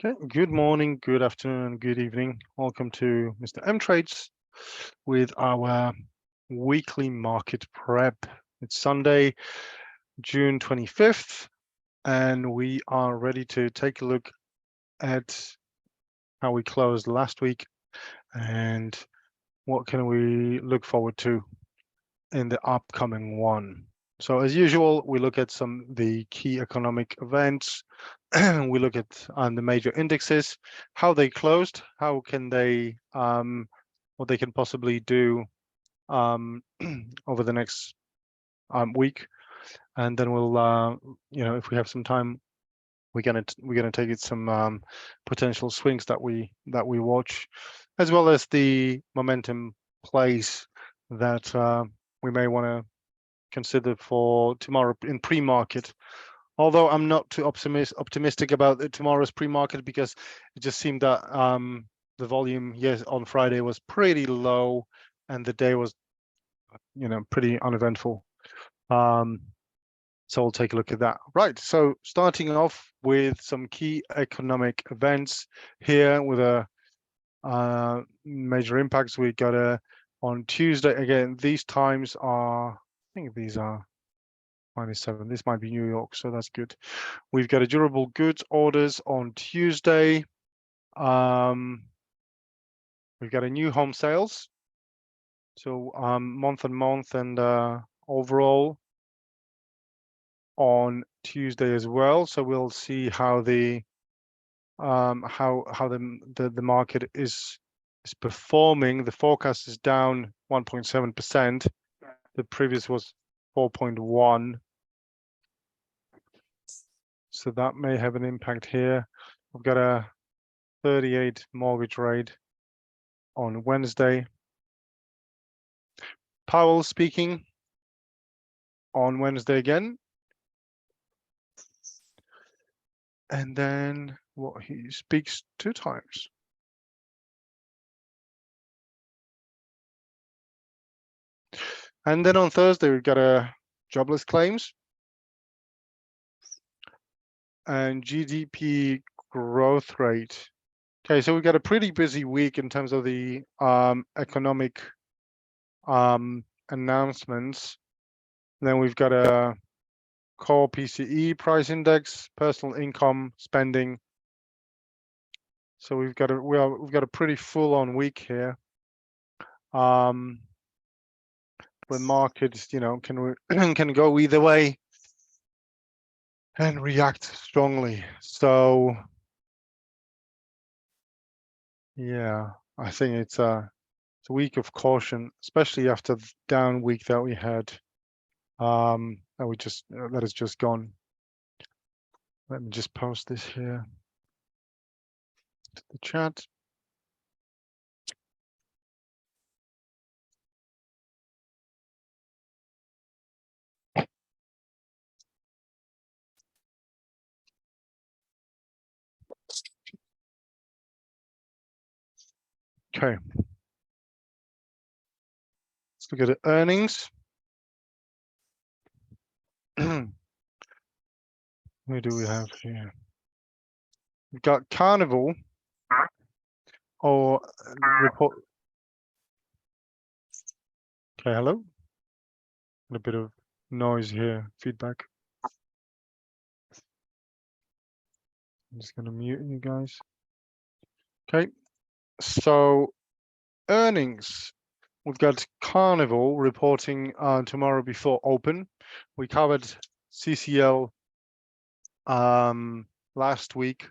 Okay, good morning, good afternoon, good evening. Welcome to Mr. M Trades with our weekly market prep. It's Sunday, June 25th, and we are ready to take a look at how we closed last week and what can we look forward to in the upcoming one. So as usual, we look at the key economic events. We look at the major indexes, how they closed, how can they, what they can possibly do over the next week, and then we'll, if we have some time, we're gonna take it some potential swings that we watch, as well as the momentum plays that we may want to consider for tomorrow in pre-market. Although I'm not too optimistic about tomorrow's pre-market, because it just seemed that the volume on Friday was pretty low and the day was pretty uneventful. So we'll take a look at that. Right, so starting off with some key economic events here with a major impacts. We got on Tuesday, again, these times are, I think these are -7. This might be New York, so that's good. We've got a durable goods orders on Tuesday. We've got a new home sales. So month on month and overall on Tuesday as well. So we'll see how the market is performing. The forecast is down 1.7%. The previous was 4.1. So that may have an impact here. We've got a 38 mortgage rate on Wednesday. Powell speaking on Wednesday again. And then what, he speaks 2 times. And then on Thursday, we've got a jobless claims and GDP growth rate. Okay, so we've got a pretty busy week in terms of the economic announcements. And then we've got a core PCE price index, personal income, spending. So we've got a pretty full-on week here. The markets, can go either way and react strongly. So yeah, I think it's a week of caution, especially after the down week that we had. That has just gone. Let me just post this here to the chat. Okay. Let's look at the earnings. Who do we have here? We've got Carnival or report. Okay, hello. A bit of noise here, feedback. I'm just going to mute you guys. Okay, so earnings. We've got Carnival reporting tomorrow before open. We covered CCL last week,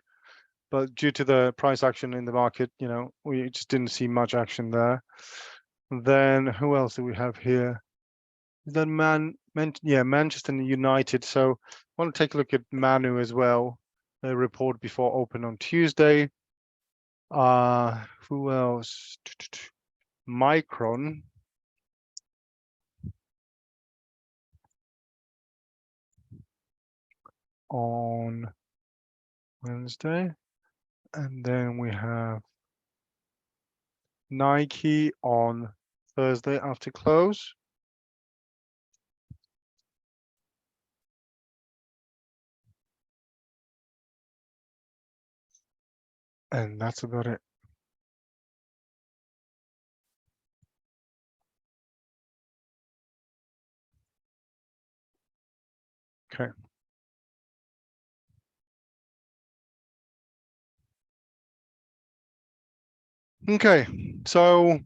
but due to the price action in the market, we just didn't see much action there. Then who else do we have here? Then Manchester United. So I want to take a look at Manu as well. They report before open on Tuesday. Who else? Micron. On Wednesday. And then we have Nike on Thursday after close. And that's about it. Okay. Okay, so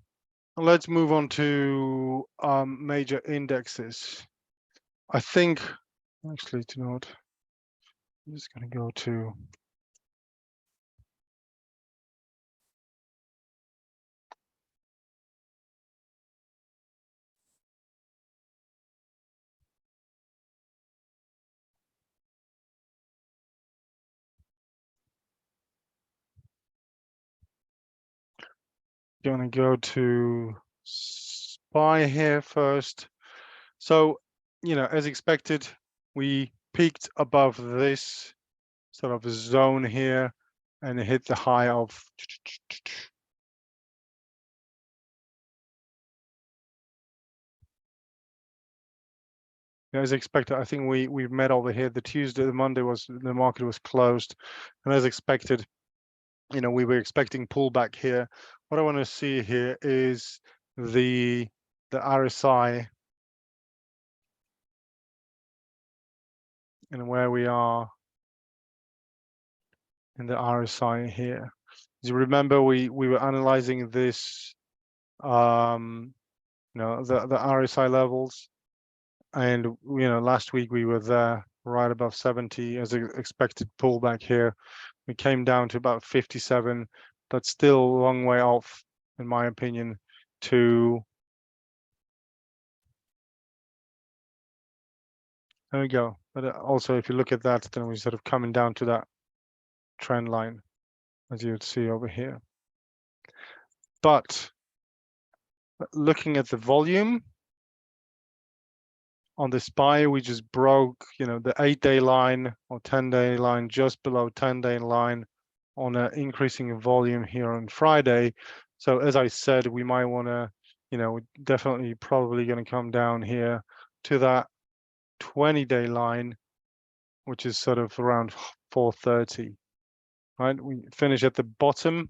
let's move on to major indexes. I think, actually, to note, I'm just going to go to SPY here first. So, as expected, we peaked above this sort of zone here and hit the high of as expected. I think we've met over here. The Monday the market was closed, and as expected, we were expecting pullback here. What I want to see here is the RSI and where we are in the RSI here. As you remember, we were analyzing this, the RSI levels, and last week we were there right above 70 as an expected pullback here. We came down to about 57. That's still a long way off, in my opinion, to there we go. But also, if you look at that, then we're sort of coming down to that trend line, as you would see over here. But looking at the volume on the SPY, we just broke, the 8-day line or 10-day line, just below 10-day line on an increasing volume here on Friday. So as I said, we might want to, we're definitely probably going to come down here to that 20-day line, which is sort of around 430, right? We finish at the bottom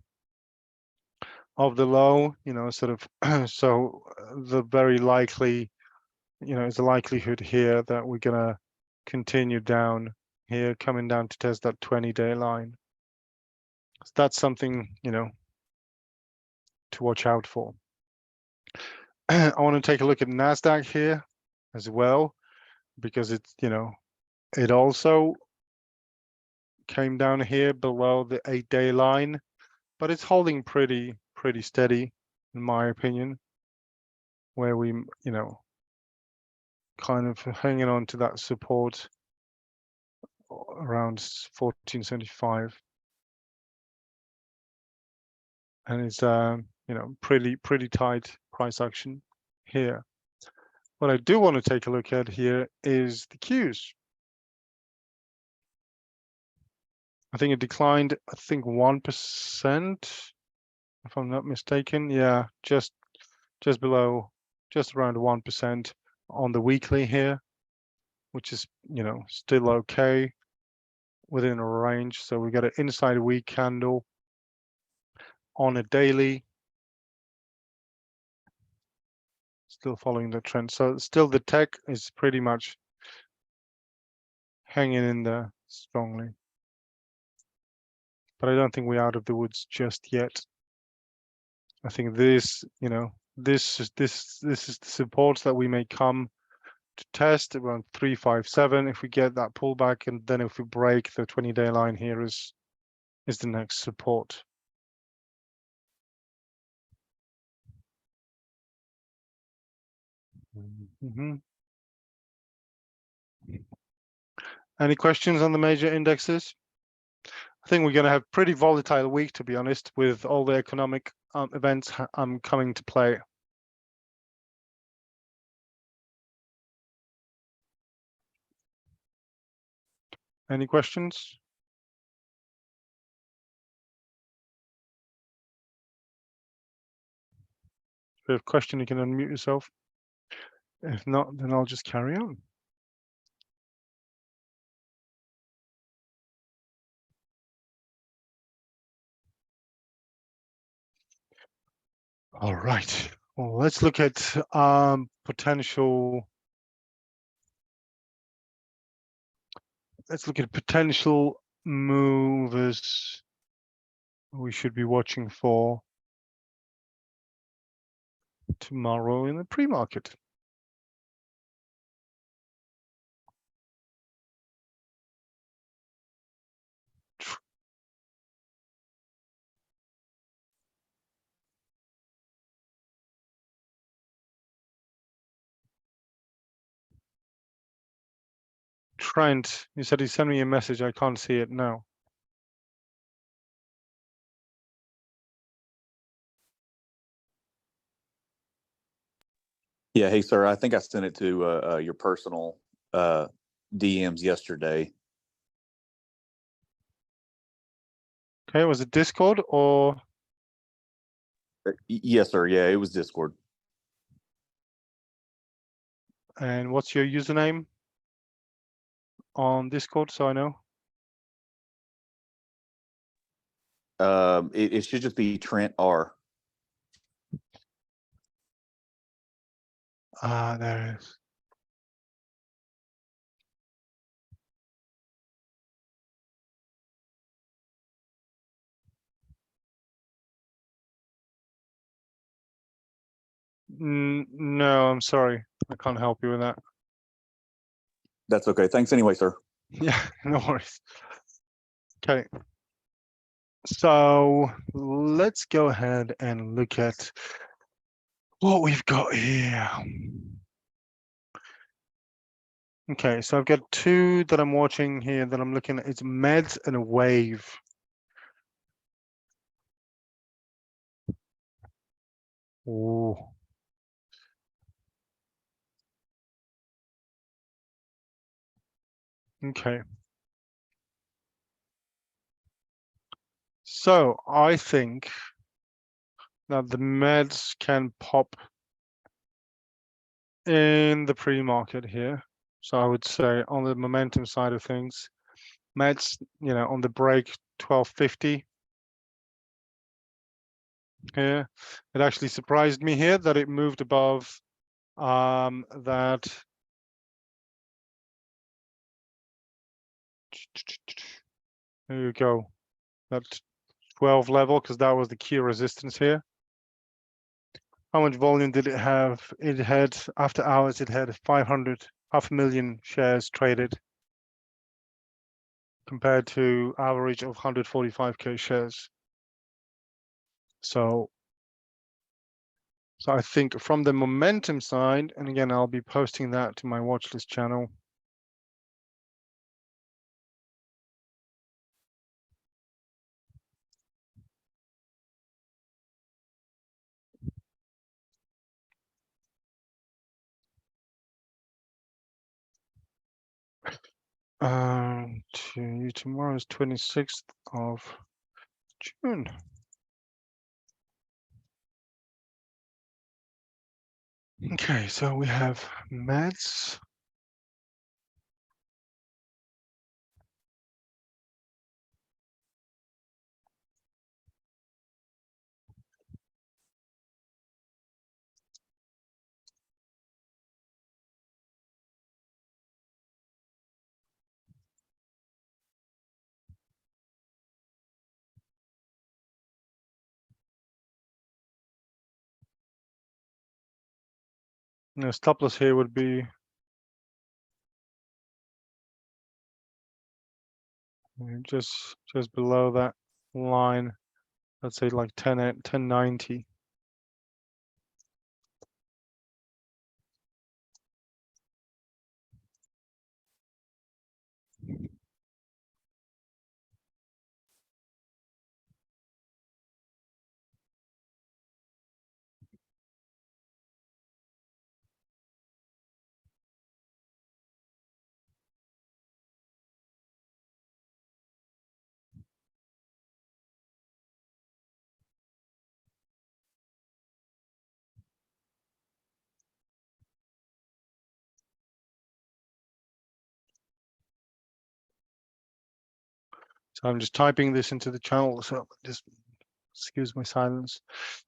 of the low, sort of, so the very likely, is the likelihood here that we're going to continue down here, coming down to test that 20-day line. So that's something, to watch out for. I want to take a look at NASDAQ here as well, because it's, it also came down here below the 8-day line, but it's holding pretty steady, in my opinion, where we, kind of hanging on to that support around 1475. And it's pretty tight price action here. What I do want to take a look at here is the Qs. I think it declined, 1%, if I'm not mistaken. Yeah, just below, just around 1% on the weekly here, which is, still okay within a range. So we got an inside week candle on a daily, still following the trend. So still the tech is pretty much hanging in there strongly. But I don't think we're out of the woods just yet. I think this, this is the support that we may come to test around 357 if we get that pullback, and then if we break the 20-day line here is the next support. Any questions on the major indexes? I think we're going to have pretty volatile week, to be honest, with all the economic events coming to play. Any questions? If you have a question, you can unmute yourself. If not, then I'll just carry on. All right. Well, let's look at potential. Let's look at potential movers we should be watching for tomorrow in the pre-market. Trent, you said he sent me a message. I can't see it now. Yeah, hey, sir, I think I sent it to your personal DMs yesterday. Okay, was it Discord or? Yes, sir. Yeah, it was Discord. And what's your username on Discord, so I know? It should just be Trent R. Ah, there it is. No, I'm sorry. I can't help you with that. That's okay. Thanks anyway, sir. Yeah, no worries. Okay. So let's go ahead and look at what we've got here. Okay, so I've got two that I'm watching here that I'm looking at. It's meds and a wave. Ooh. Okay. So I think that the meds can pop in the pre-market here. So I would say on the momentum side of things, meds, on the break 1250 here. It actually surprised me here that it moved above that. There you go. That 12 level, because that was the key resistance here. How much volume did it have? It had, after hours, it had 500,000 shares traded compared to average of 145K shares. So I think from the momentum side, and again, I'll be posting that to my watch list channel. Tomorrow is 26th of June. Okay, so we have meds. The stop loss here would be just below that line. Let's say like 1090. So I'm just typing this into the channel. So just Excuse my silence.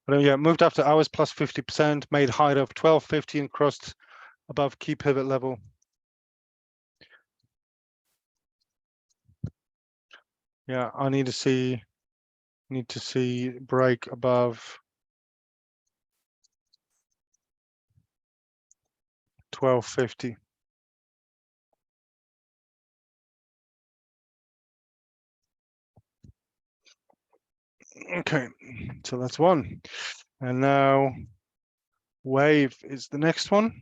But yeah, moved after hours plus 50%, made high of 1250 and crossed above key pivot level. Yeah, I need to see break above 1250. Okay, so that's one. And now wave is the next one.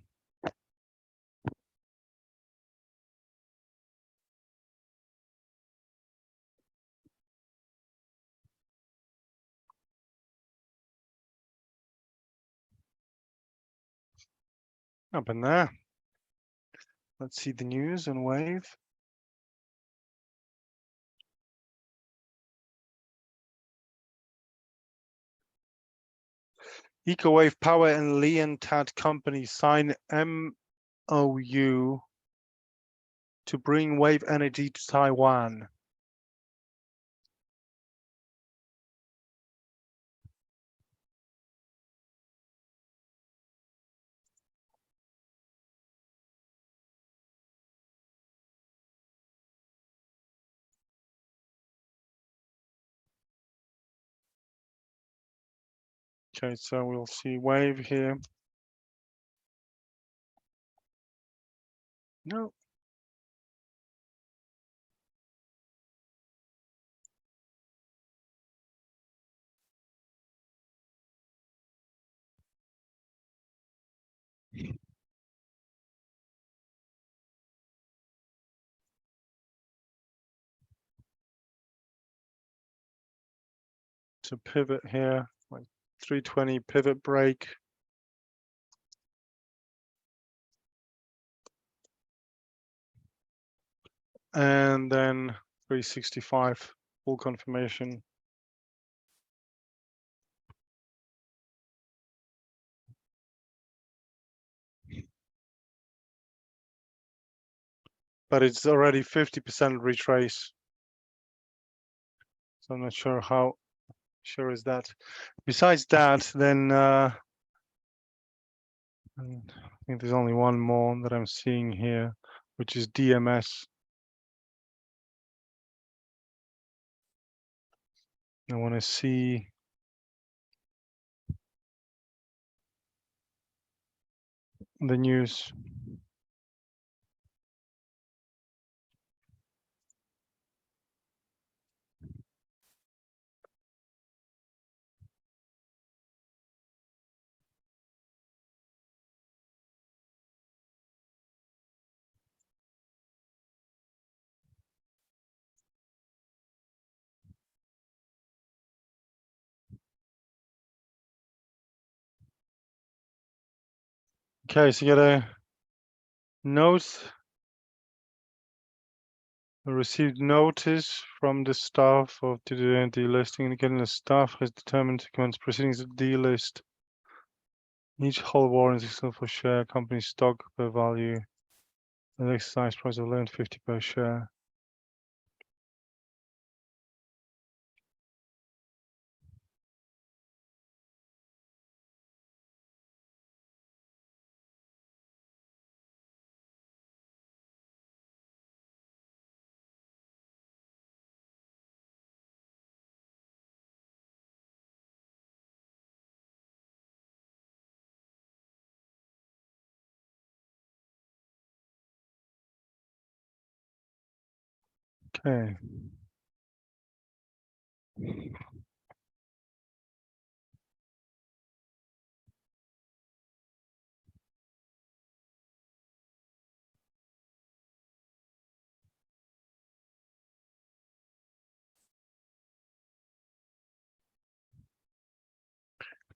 Up in there. Let's see the news on wave. EcoWave Power and Leontat companies sign MOU to bring wave energy to Taiwan. Okay, so we'll see wave here. No. To pivot here, like 320 pivot break. And then 365 full confirmation. But it's already 50% retrace. So I'm not sure how sure is that. Besides that, then I think there's only one more that I'm seeing here, which is DMS. I want to see the news. Okay, so you get a note. I received notice from the staff of the delisting, indicating the staff has determined to commence proceedings to delist. Each whole warrant is exclusive for share company stock per value. The exercise price of $11.50 per share. Okay.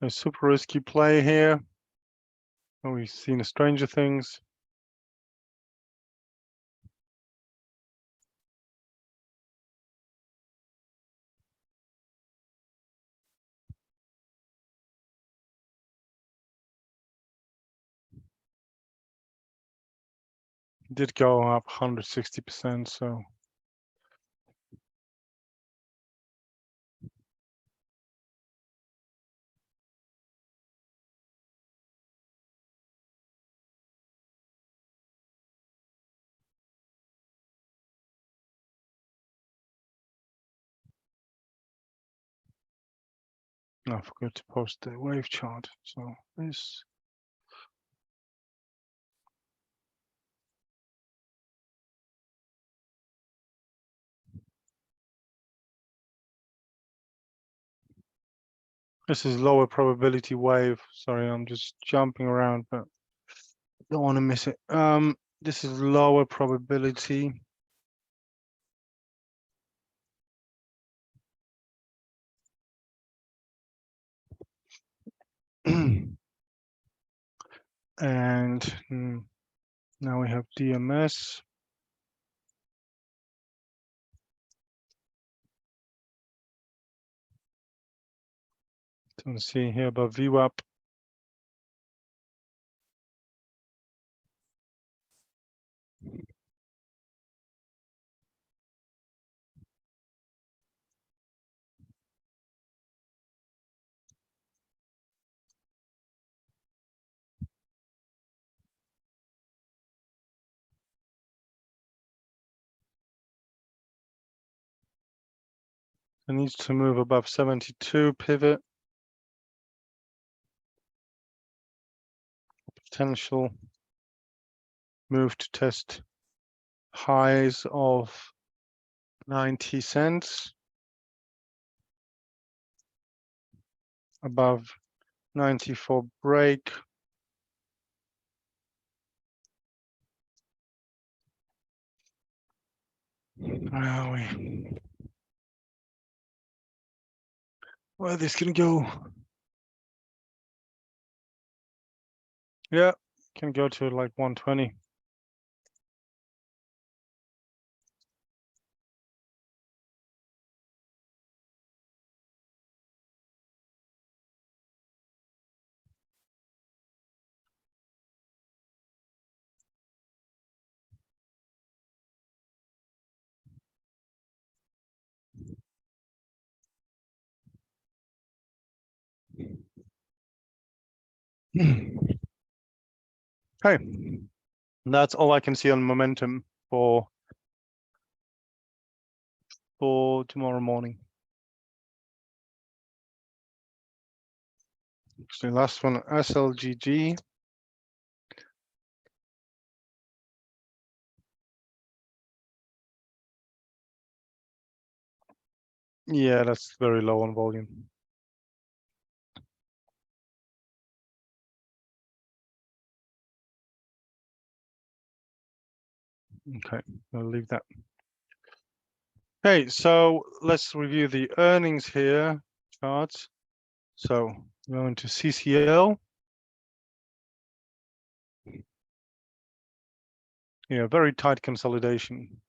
A super risky play here. Oh, we've seen a Stranger Things. Did go up 160%, so I forgot to post the wave chart. So this. This is lower probability wave. Sorry, I'm just jumping around, but don't want to miss it. This is lower probability. And now we have DMS. You can see here about VWAP. It needs to move above 72 pivot. Potential move to test highs of 90 cents. Above 94 break. Where are we? Where this can go? Yeah, can go to like 120. Hey, that's all I can see on momentum for tomorrow morning. So last one, SLGG. Yeah, that's very low on volume. Okay, I'll leave that. Okay, so let's review the earnings here, charts. So going to CCL. Yeah, very tight consolidation.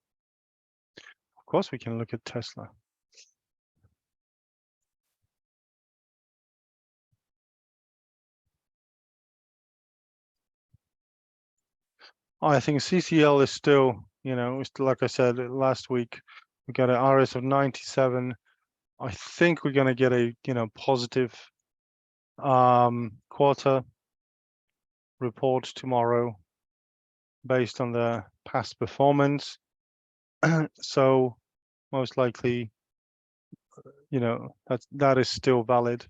Of course, we can look at Tesla. I think CCL is still, like I said last week, we got an RS of 97. I think we're going to get a, positive quarter report tomorrow based on the past performance. So most likely, that is still valid.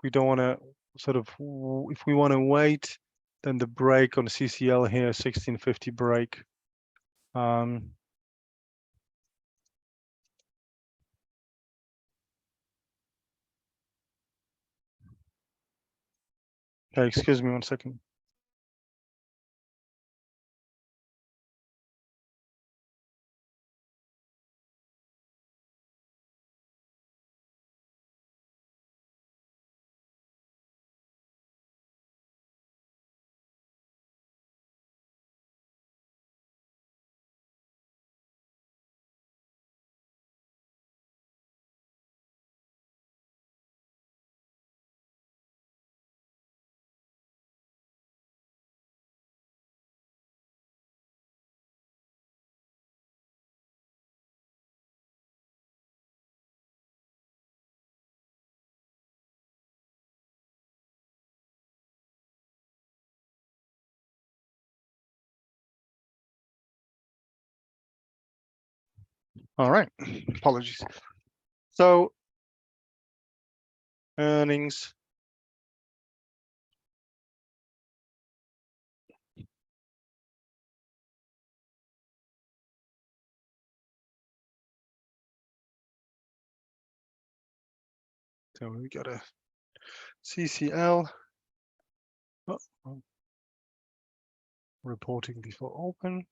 We don't want to if we want to wait, then the break on CCL here, 1650 break. Okay, excuse me 1 second. All right, apologies. So earnings. So we got a CCL reporting before open.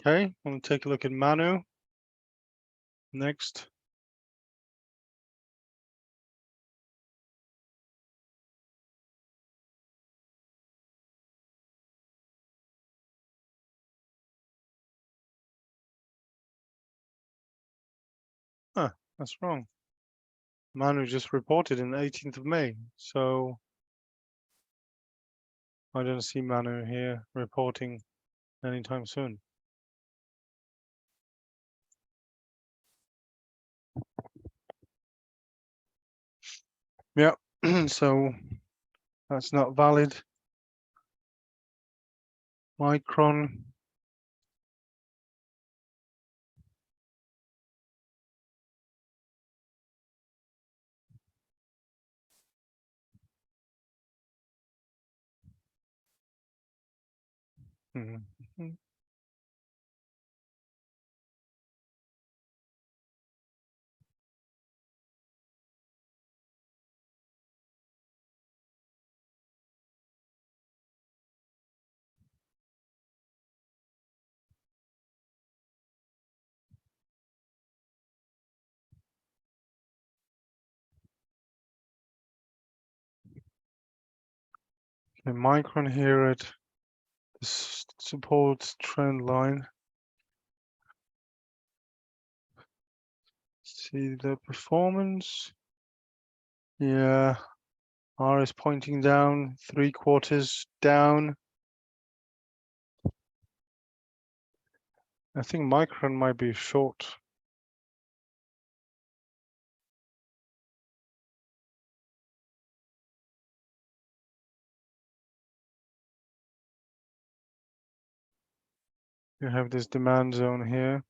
Okay, we'll take a look at Manu next. Huh, that's wrong. Manu just reported on the 18th of May, so I don't see Manu here reporting anytime soon. Yeah, so that's not valid. Micron. Mhm. Okay, Micron here at the support trend line. See the performance. Yeah, R is pointing down, 3/4 down. I think Micron might be short. You have this demand zone here.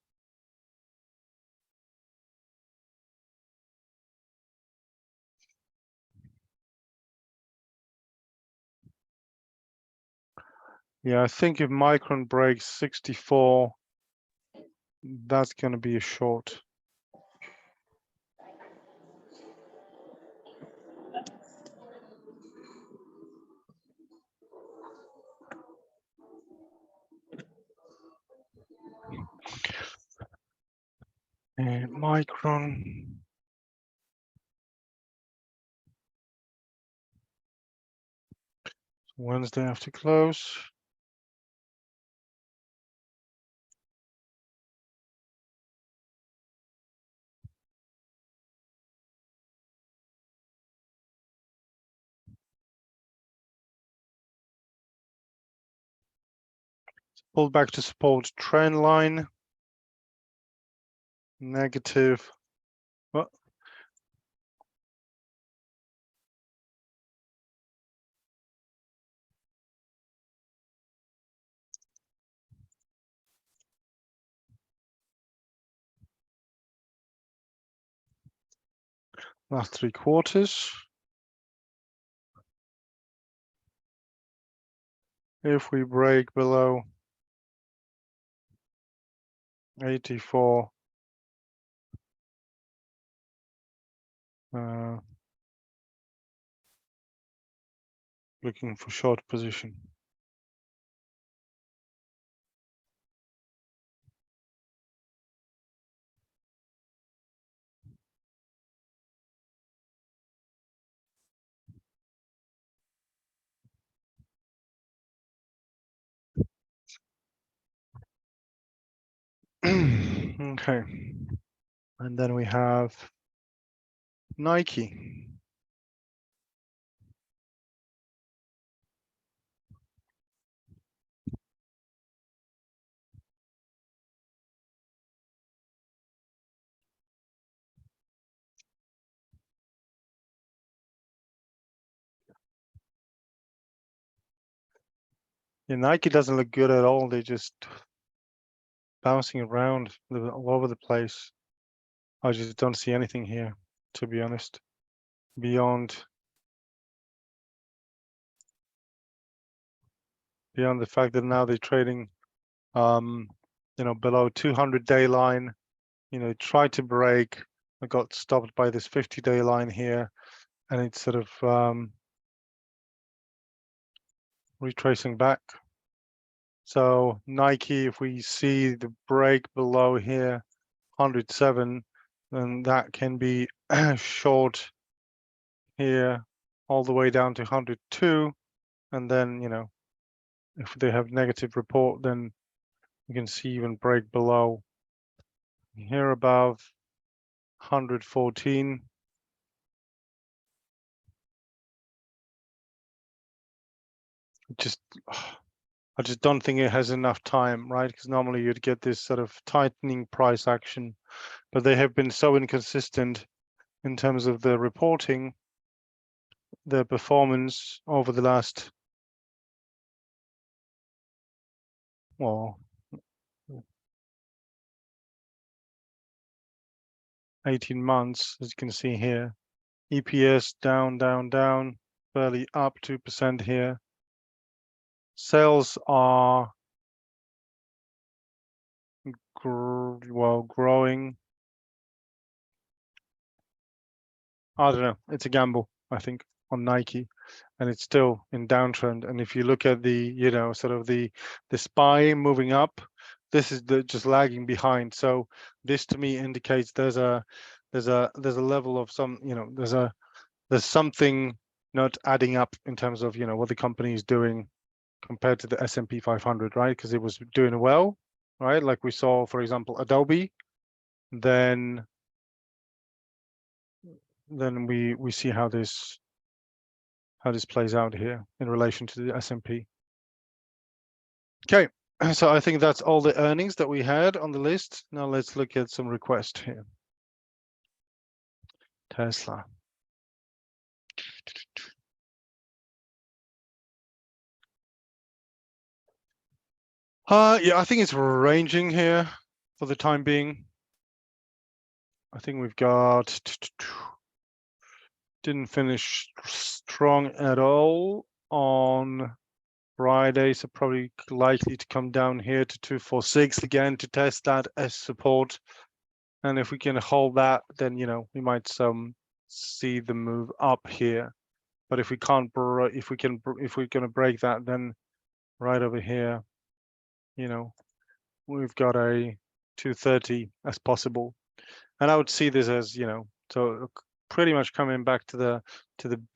Yeah, I think if Micron breaks 64, that's going to be a short. And Micron. Wednesday after close. Pull back to support trend line. Negative. What? Last 3/4. If we break below 84, looking for short position. Okay. And then we have Nike. Yeah, Nike doesn't look good at all. They're just bouncing around all over the place. I just don't see anything here, to be honest, beyond the fact that now they're trading, below 200-day line. Tried to break. I got stopped by this 50-day line here, and it's sort of retracing back. So Nike, if we see the break below here, 107, then that can be short here all the way down to 102. And then, if they have negative report, then you can see even break below here above 114. I just don't think it has enough time, right? Because normally you'd get this sort of tightening price action, but they have been so inconsistent in terms of the reporting, their performance over the last, well, 18 months, as you can see here. EPS down, down, down, barely up 2% here. Sales are growing. I don't know. It's a gamble, I think, on Nike, and it's still in downtrend. And if you look at the, sort of the SPY moving up, this is just lagging behind. So this to me indicates there's a level of some, there's something not adding up in terms of, what the company is doing compared to the S&P 500, right? Because it was doing well, right? Like we saw, for example, Adobe. Then we see how this plays out here in relation to the S&P. Okay, so I think that's all the earnings that we had on the list. Now let's look at some requests here. Tesla. Yeah, I think it's ranging here for the time being. I think we've got didn't finish strong at all on Friday, so probably likely to come down here to 246 again to test that as support. And if we can hold that, then we might see the move up here. But if we can't, if we're gonna break that, then right over here, we've got a 230 as possible. And I would see this as, so pretty much coming back to the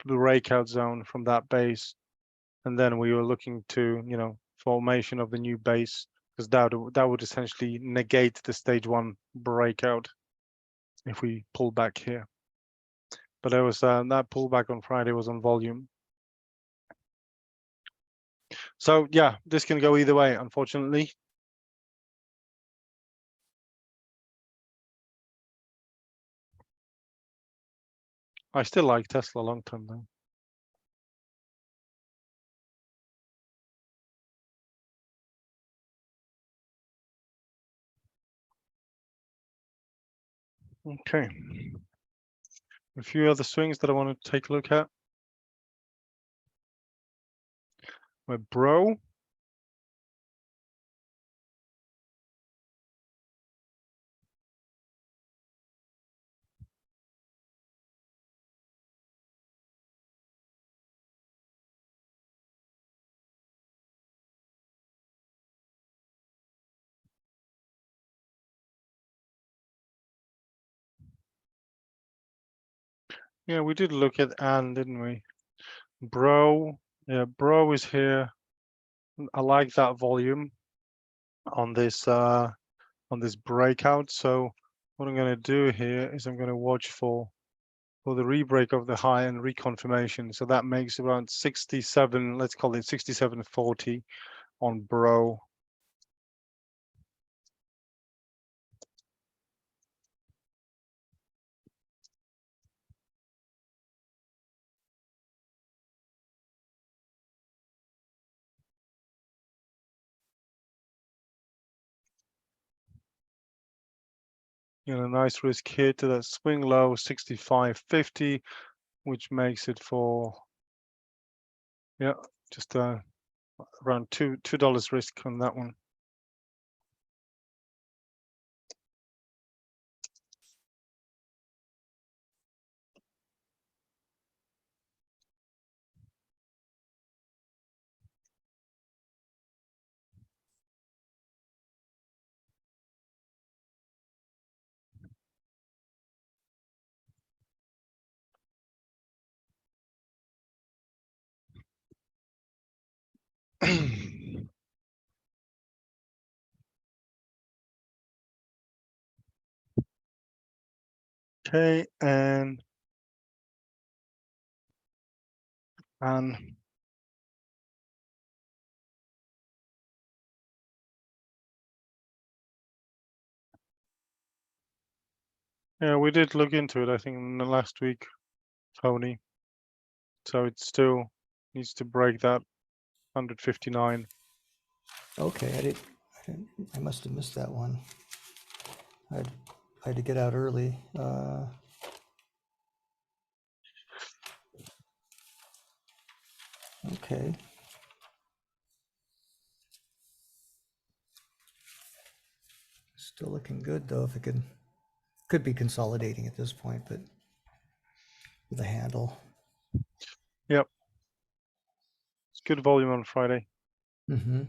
breakout zone from that base. And then we were looking to, formation of the new base, because that would essentially negate the stage 1 breakout if we pull back here. But there was that pullback on Friday was on volume. So yeah, this can go either way, unfortunately. I still like Tesla long term though. Okay. A few other swings that I want to take a look at. With Bro. Yeah, we did look at Ann, didn't we? Bro. Yeah, Bro is here. I like that volume on this breakout. So what I'm going to do here is I'm going to watch for the rebreak of the high and reconfirmation. So that makes around 67, let's call it 67.40 on Bro. You know, a nice risk here to that swing low 65.50, which makes it for, yeah, just around $2 risk on that one. Okay, and yeah, we did look into it, I think, in the last week, Tony. So it still needs to break that 159. Okay, I must have missed that one. I had to get out early. Okay. Still looking good though. If it could be consolidating at this point, but with a handle. Yep. It's good volume on Friday. Mm-hmm.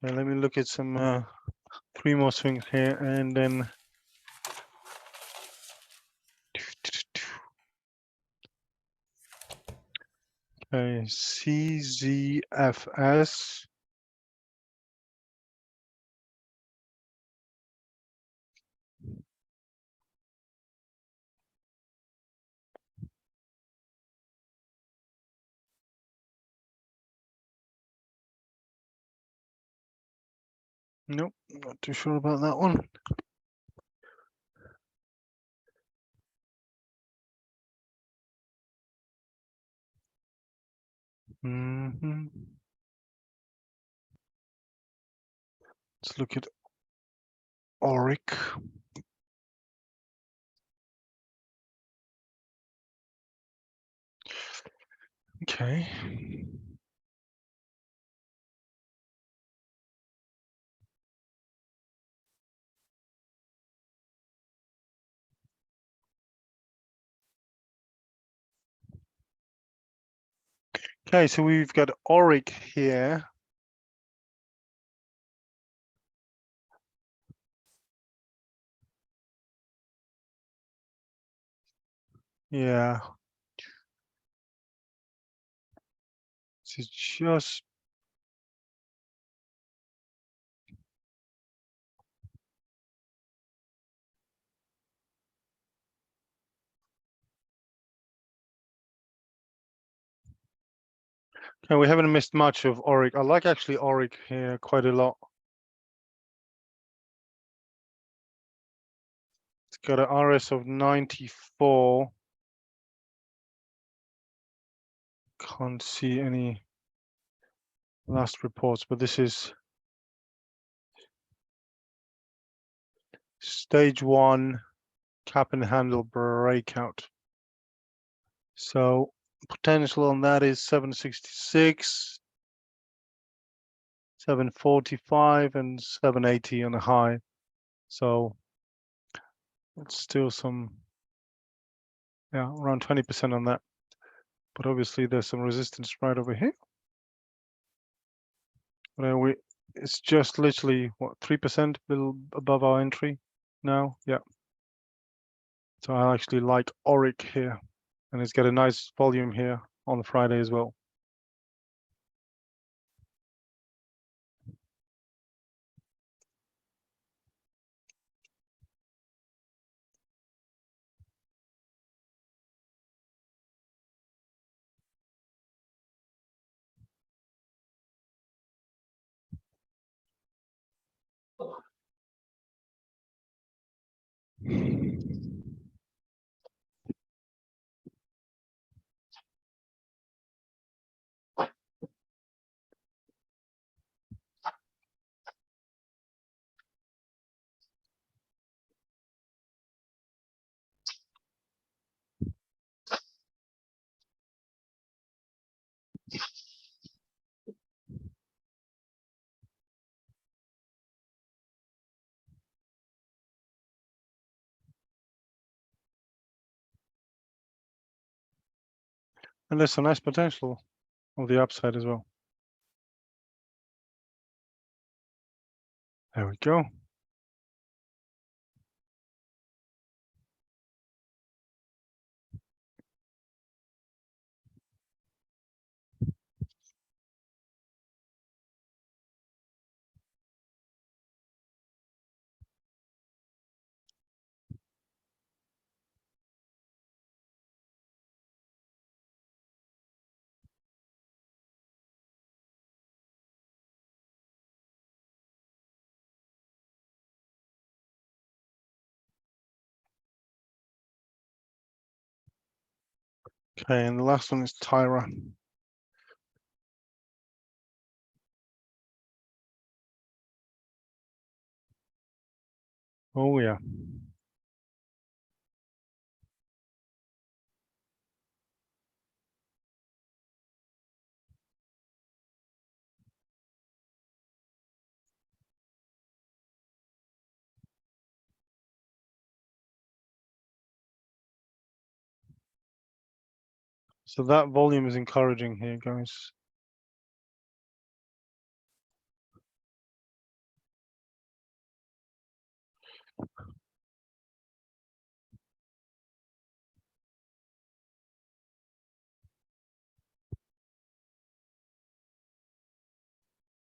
Okay, let me look at some 3 more swings here, and then okay, CZFS. Nope, not too sure about that one. Let's look at ORIC. Okay. Okay, so we've got ORIC here. Yeah. This is just okay, we haven't missed much of ORIC. I like actually ORIC here quite a lot. It's got an RS of 94. Can't see any last reports, but this is stage 1 cap and handle breakout. So potential on that is 766, 745, and 780 on the high. So it's still some, yeah, around 20% on that. But obviously there's some resistance right over here. But it's just literally what, 3% above our entry now. Yeah. So I actually like ORIC here, and it's got a nice volume here on the Friday as well. And there's some nice potential on the upside as well. There we go. Okay, and the last one is TYRA. Oh yeah. So that volume is encouraging here, guys.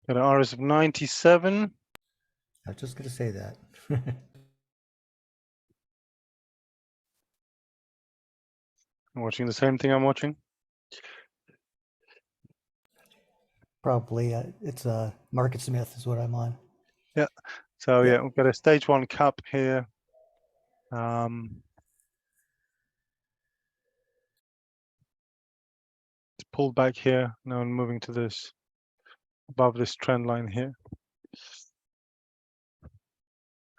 Got an RS of 97. I was just going to say that. I'm watching the same thing I'm watching. Probably it's Market Smith is what I'm on. Yeah. So Yeah. yeah, we've got a stage 1 cup here. It's pulled back here. Now I'm moving to this above this trend line here.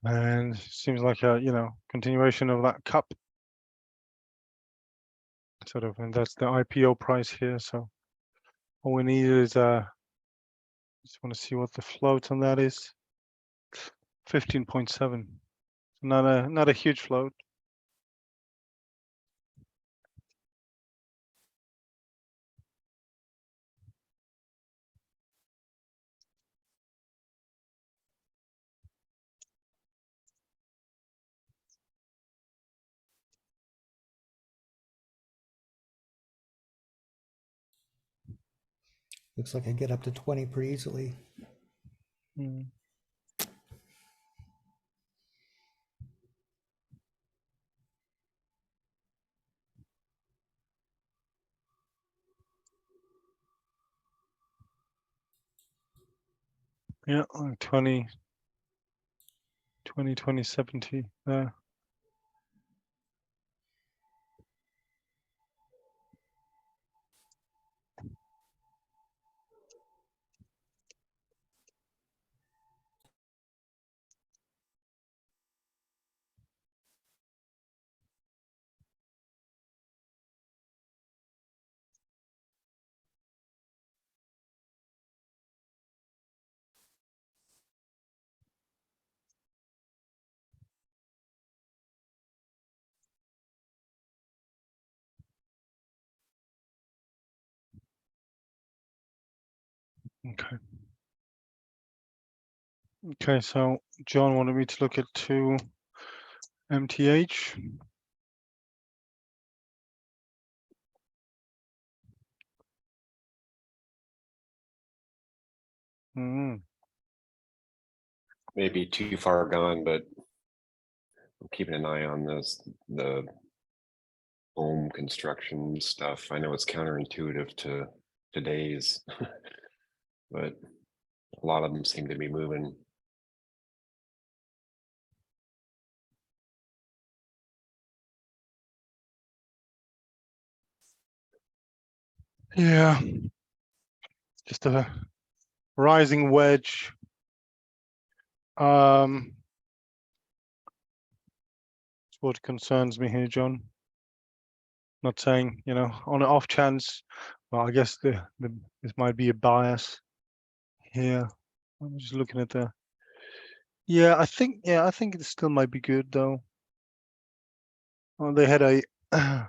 And seems like a, continuation of that cup. Sort of, and that's the IPO price here. So all we need is just want to see what the float on that is. 15.7. Not a huge float. Looks like I get up to 20 pretty easily. Mm. Yeah, 20, 70 there. Okay. Okay, so John wanted me to look at 2 MTH. Mm. Maybe too far gone, but I'm keeping an eye on the home construction stuff. I know it's counterintuitive to today's, but a lot of them seem to be moving Yeah, just a rising wedge. It's what concerns me here, John. Not saying, you know, on an off chance. Well, I guess this might be a bias here. I'm just looking at the. Yeah, I think it still might be good though. Well, they had a. I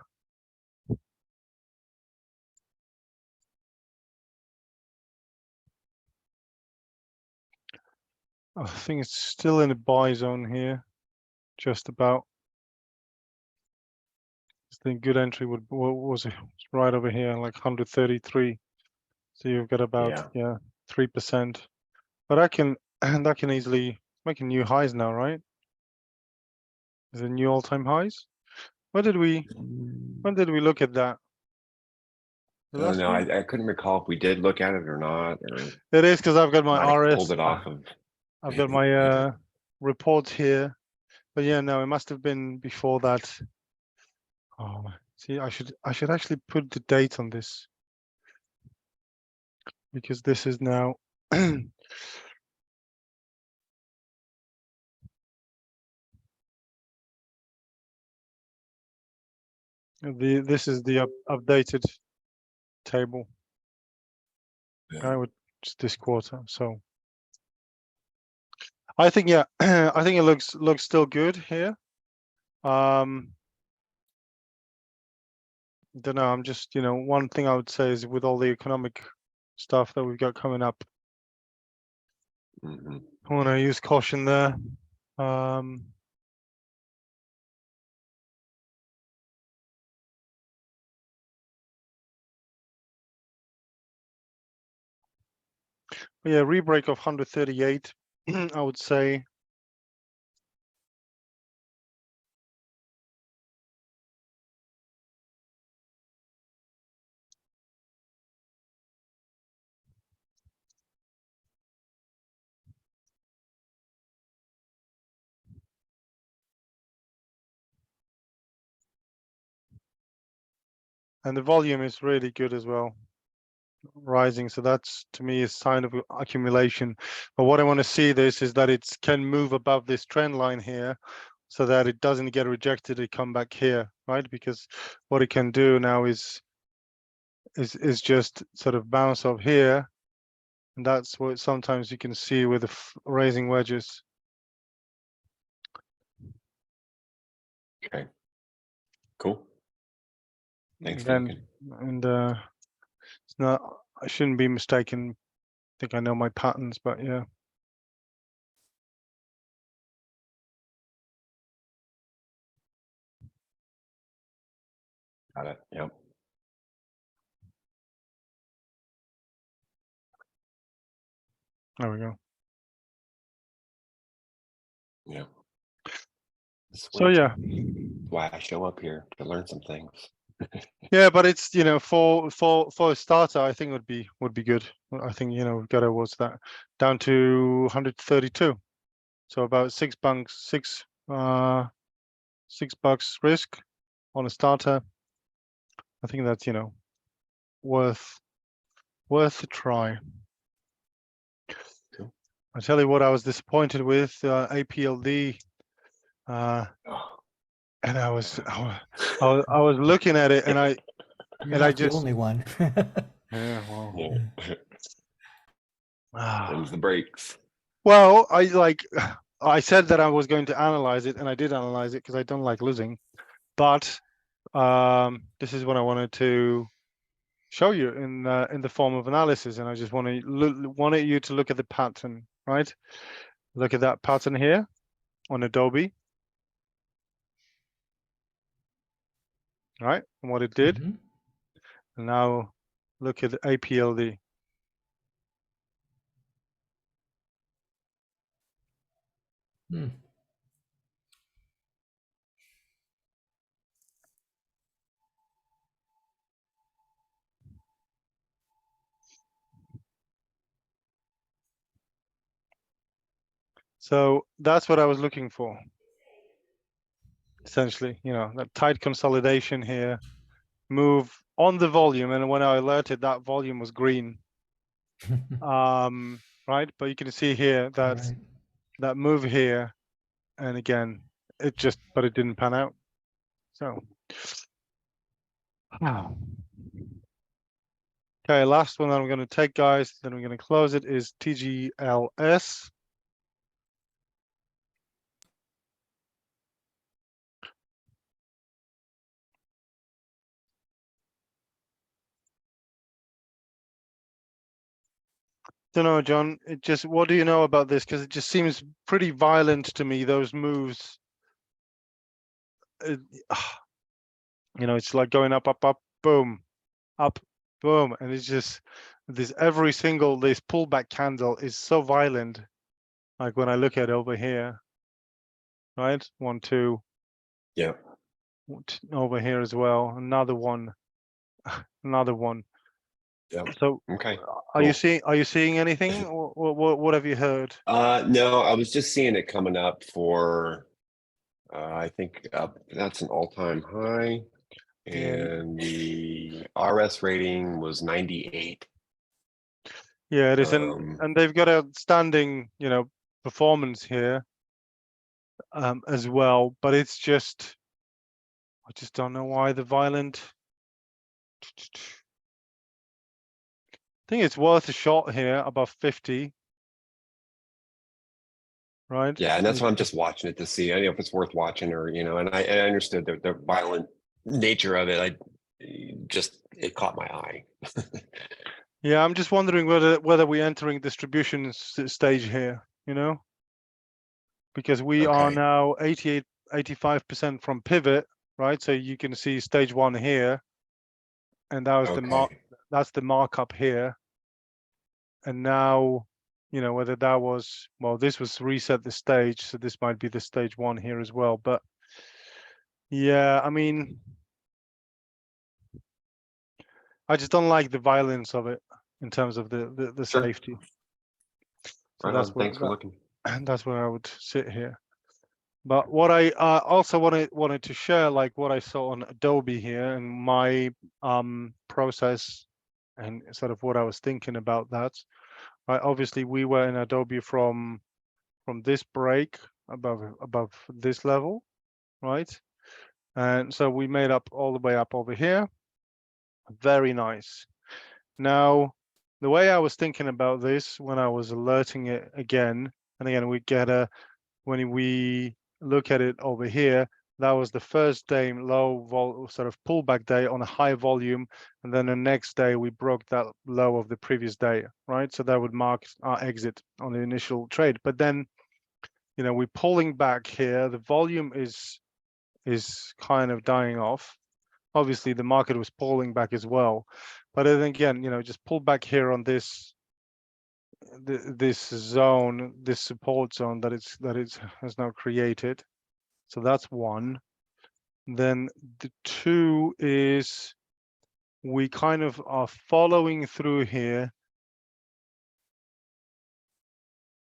think it's still in a buy zone here, just about. I think good entry was right over here, like 133. So you've got about Yeah. 3%. But I can that can easily make a new highs now, right? Is it new all-time highs? When did we look at that? The I don't last know. week? I couldn't recall if we did look at it or not, or It is because I've got my might have RS. pulled it off of. I've got my report here. But yeah, no, it must have been before that. Oh, see, I should actually put the date on this because this is now this is the updated table. Yeah. With just this quarter. So I think I think it looks still good here. Don't know. I'm just, you know, one thing I would say is with all the economic stuff that we've got coming up, Mhm. I want to use caution there. But yeah, rebreak of 138, I would say. And the volume is really good as well, rising. So that's, to me, a sign of accumulation. But what I want to see this is that it can move above this trend line here so that it doesn't get rejected and come back here, right? Because what it can do now is just sort of bounce off here. And that's what sometimes you can see with the raising wedges. Okay. Cool. Thanks, Again, Duncan. and it's not, I shouldn't be mistaken. I think I know my patterns, but yeah. Got it. Yep. There we go. Yeah. So Sweet. yeah. Why I show up here to learn some things. Yeah, but it's, you know, for a starter, I think would be good. I think, you know, we've got to, what's that, down to 132. So about $6 risk on a starter. I think that's, you know, worth a try. Cool. I tell you what, I was disappointed with APLD, Oh. and I was looking at it, and I You're and I not the just only one. yeah, well, Yeah. Them's the breaks. well, I said that I was going to analyze it, and I did analyze it because I don't like losing. But this is what I wanted to show you in the form of analysis, and I just wanted you to look at the pattern, right? Look at that pattern here on Adobe, right? And what it did. Mhm. And now look at APLD. Hmm. So that's what I was looking for. Essentially, you know, that tight consolidation here, move on the volume, and when I alerted, that volume was green. Right, but you can see here that Right. that move here, and again, it didn't pan out. So, okay, last one that I'm going to take, guys, then we're going to close it, is TGLS. Don't know, John. What do you know about this? Because it just seems pretty violent to me, those moves. It, it's like going up, up, up, boom, up, boom. And it's just this pullback candle is so violent. Like when I look at over here, right? 1, 2. Yeah. Over here as well. Another one. Another one. Yeah. So Okay. are you Cool. seeing anything? What have you heard? No, I was just seeing it coming up for, I think that's an all-time high, and the RS rating was 98. Yeah, it is, Um, and they've got a standing, performance here, as well. But it's just, I just don't know why the violent. I think it's worth a shot here above 50. Right? Yeah, and that's why I'm just watching it to see, if it's worth watching, or and I understood the violent nature of it. It caught my eye. Yeah, I'm just wondering whether we're entering distribution stage here, because we are Okay. now 85% from pivot, right? So you can see stage 1 here, and that was that's the markup here. And now, whether that was, well, this was reset the stage, so this might be the stage 1 here as well. But yeah, I mean, I just don't like the violence of it in terms of the Sure. safety. So Right on. Thanks for looking. That's where I would sit here. But what I also wanted to share, like what I saw on Adobe here, and my process, and sort of what I was thinking about that. Right, obviously we were in Adobe from this break above this level, right? And so we made up all the way up over here. Very nice. Now, the way I was thinking about this when I was alerting it again, and again, when we look at it over here, that was the first day sort of pullback day on a high volume, and then the next day we broke that low of the previous day, right? So that would mark our exit on the initial trade. But then, we're pulling back here. The volume is kind of dying off. Obviously, the market was pulling back as well, but then again, just pull back here on this zone, this support zone that it has now created. So that's one. Then the 2 is we kind of are following through here.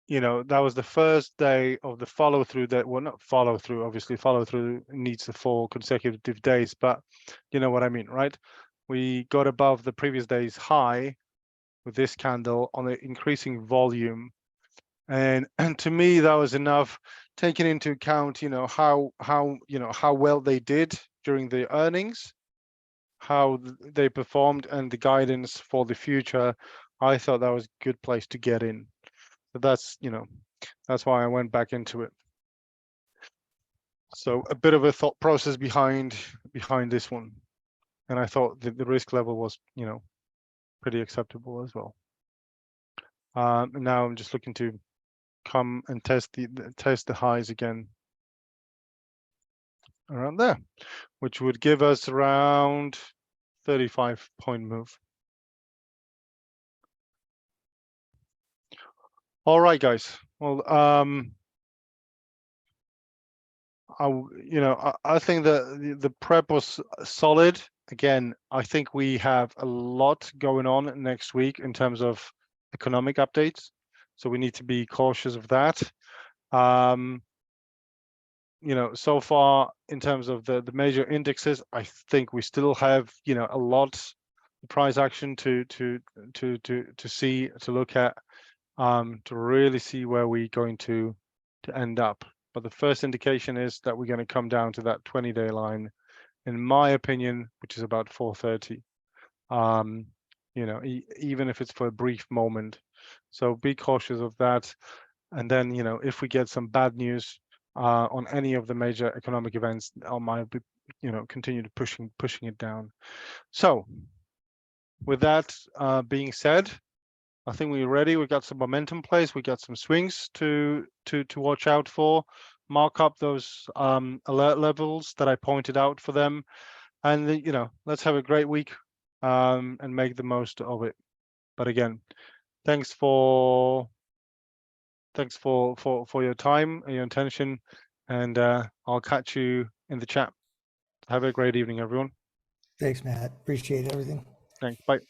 That was the first day of the follow through not follow through, obviously follow through needs the 4 consecutive days, but you know what I mean, right? We got above the previous day's high with this candle on an increasing volume. And to me, that was enough, taking into account, how well they did during the earnings, how they performed, and the guidance for the future. I thought that was a good place to get in. So that's why I went back into it. So a bit of a thought process behind this one, and I thought the risk level was, pretty acceptable as well. Now I'm just looking to come and test the highs again around there, which would give us around 35-point move. All right, guys. Well, I think that the prep was solid. Again, I think we have a lot going on next week in terms of economic updates, so we need to be cautious of that. so far in terms of the major indexes, I think we still have, a lot of price action to look at, to really see where we're going to end up. But the first indication is that we're going to come down to that 20-day line, in my opinion, which is about 430. Even if it's for a brief moment. So be cautious of that. And then, if we get some bad news on any of the major economic events, I might be, continue to pushing it down. So with that being said, I think we're ready. We got some momentum plays. We got some swings to watch out for. Mark up those alert levels that I pointed out for them, and let's have a great week and make the most of it. But again, thanks for your time and your attention, and I'll catch you in the chat. Have a great evening, everyone. Thanks, Matt. Appreciate everything. Thanks. Bye.